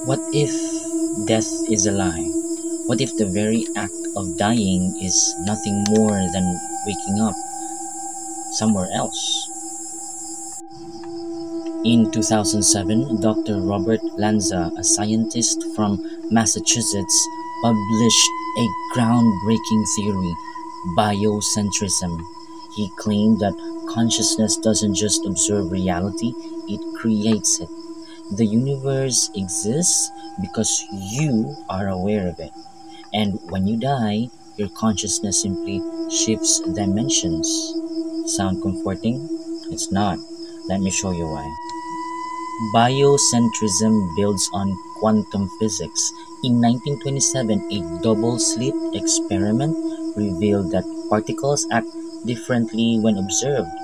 What if death is a lie? What if the very act of dying is nothing more than waking up somewhere else? In 2007, Dr. Robert Lanza, a scientist from Massachusetts, published a groundbreaking theory, biocentrism. He claimed that consciousness doesn't just observe reality, it creates it. The universe exists because you are aware of it. And when you die, your consciousness simply shifts dimensions. Sound comforting? It's not. Let me show you why. Biocentrism builds on quantum physics. In 1927, a double-slit experiment revealed that particles act differently when observed.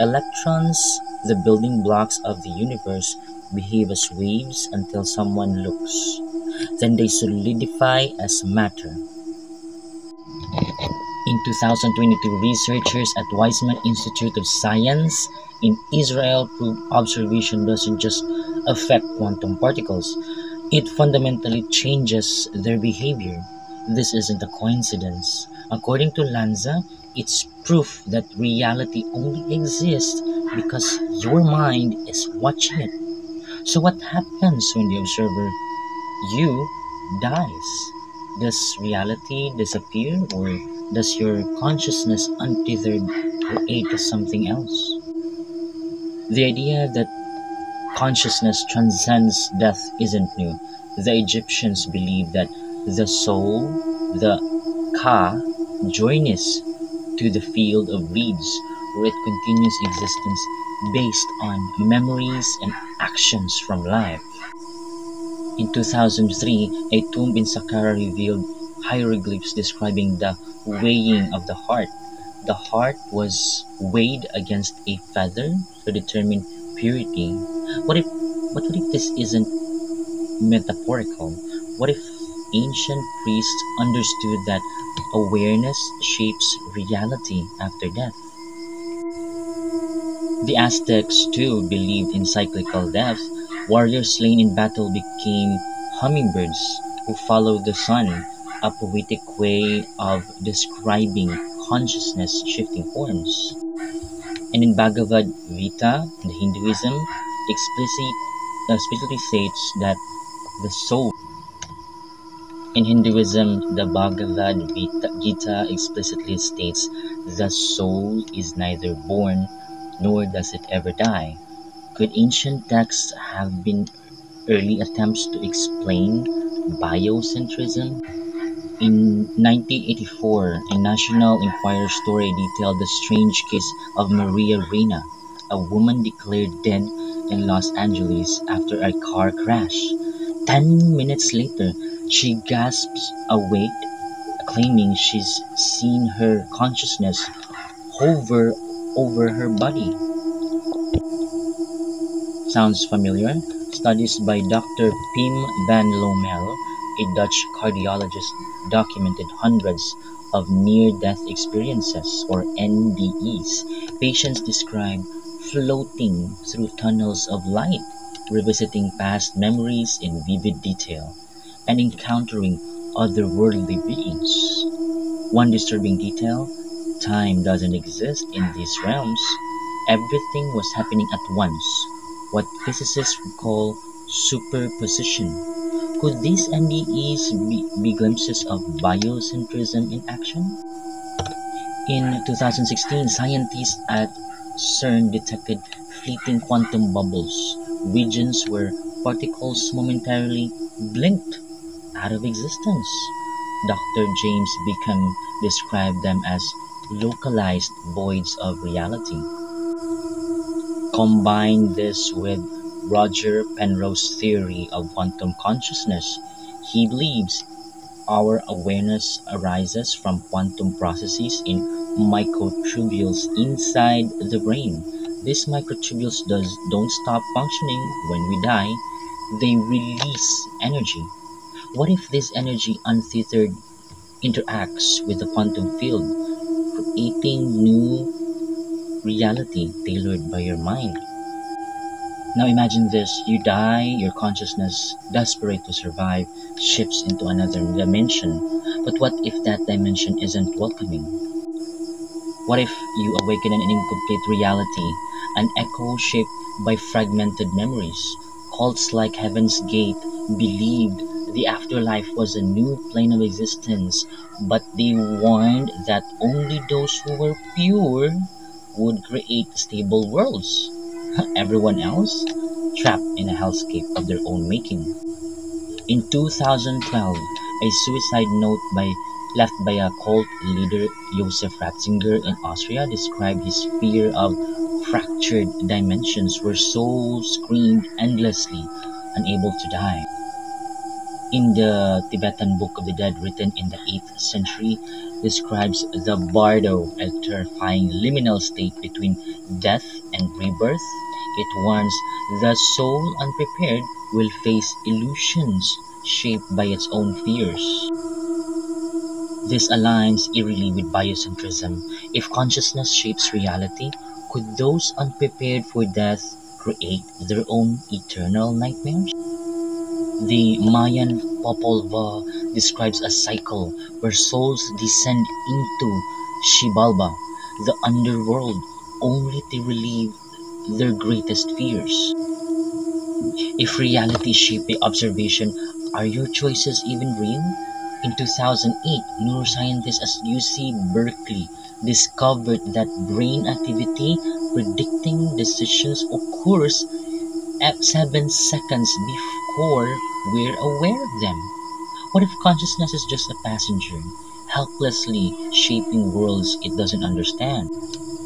Electrons, the building blocks of the universe, behave as waves until someone looks. Then they solidify as matter. In 2022, researchers at Weizmann Institute of Science in Israel proved observation doesn't just affect quantum particles, it fundamentally changes their behavior. This isn't a coincidence. According to Lanza, it's proof that reality only exists because your mind is watching it. So, what happens when the observer, you, dies? Does reality disappear, or does your consciousness untethered create something else? The idea that consciousness transcends death isn't new. The Egyptians believed that the soul, the Ka, journeys to the field of reeds, where it continues existence based on memories and actions from life. In 2003, a tomb in Saqqara revealed hieroglyphs describing the weighing of the heart. The heart was weighed against a feather to determine purity. What if what if this isn't metaphorical? What if ancient priests understood that awareness shapes reality after death? The Aztecs too believed in cyclical death. Warriors slain in battle became hummingbirds who followed the sun, a poetic way of describing consciousness shifting forms. And in Bhagavad Gita, in Hinduism, explicitly states that the soul. In Hinduism, the Gita explicitly states the soul is neither born nor does it ever die. Could ancient texts have been early attempts to explain biocentrism? In 1984, a National Enquirer story detailed the strange case of Maria Reina, a woman declared dead in Los Angeles after a car crash. 10 minutes later, she gasps awake, claiming she's seen her consciousness hover over her body. Sounds familiar? Studies by Doctor Pim van Lommel, a Dutch cardiologist, documented hundreds of near-death experiences, or NDEs. Patients describe floating through tunnels of light, revisiting past memories in vivid detail, and encountering otherworldly beings. One disturbing detail: time doesn't exist in these realms. Everything was happening at once, what physicists would call superposition. Could these NDEs be glimpses of biocentrism in action? In 2016, scientists at CERN detected fleeting quantum bubbles, regions where particles momentarily blinked out of existence. Dr. James Beacom described them as localized voids of reality. Combine this with Roger Penrose's theory of quantum consciousness. He believes our awareness arises from quantum processes in microtubules inside the brain. These microtubules don't stop functioning when we die, they release energy. What if this energy untethered interacts with the quantum field, creating new reality tailored by your mind? Now imagine this: you die, your consciousness, desperate to survive, shifts into another dimension. But what if that dimension isn't welcoming? What if you awaken in an incomplete reality, an echo shaped by fragmented memories? Cults like Heaven's Gate believed the afterlife was a new plane of existence, but they warned that only those who were pure would create stable worlds. Everyone else, trapped in a hellscape of their own making. In 2012, a suicide note left by a cult leader, Josef Ratzinger in Austria, described his fear of fractured dimensions where souls screamed endlessly, unable to die. In the Tibetan Book of the Dead, written in the 8th century, describes the bardo, a terrifying liminal state between death and rebirth. It warns the soul unprepared will face illusions shaped by its own fears. This aligns eerily with biocentrism. If consciousness shapes reality, could those unprepared for death create their own eternal nightmares? The Mayan Popol Vuh describes a cycle where souls descend into Xibalba, the underworld, only to relieve their greatest fears. If reality shaped by observation, are your choices even real? In 2008, neuroscientists at UC Berkeley discovered that brain activity predicting decisions occurs at 7 seconds before we're aware of them. What if consciousness is just a passenger, helplessly shaping worlds it doesn't understand?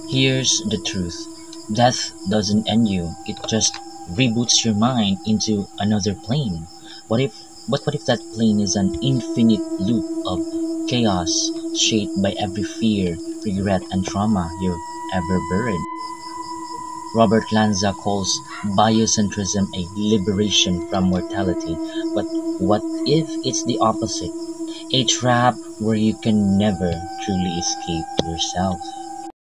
Here's the truth: death doesn't end you, it just reboots your mind into another plane. What if what if that plane is an infinite loop of chaos shaped by every fear, regret, and trauma you've ever buried? Robert Lanza calls biocentrism a liberation from mortality, but what if it's the opposite? A trap where you can never truly escape yourself?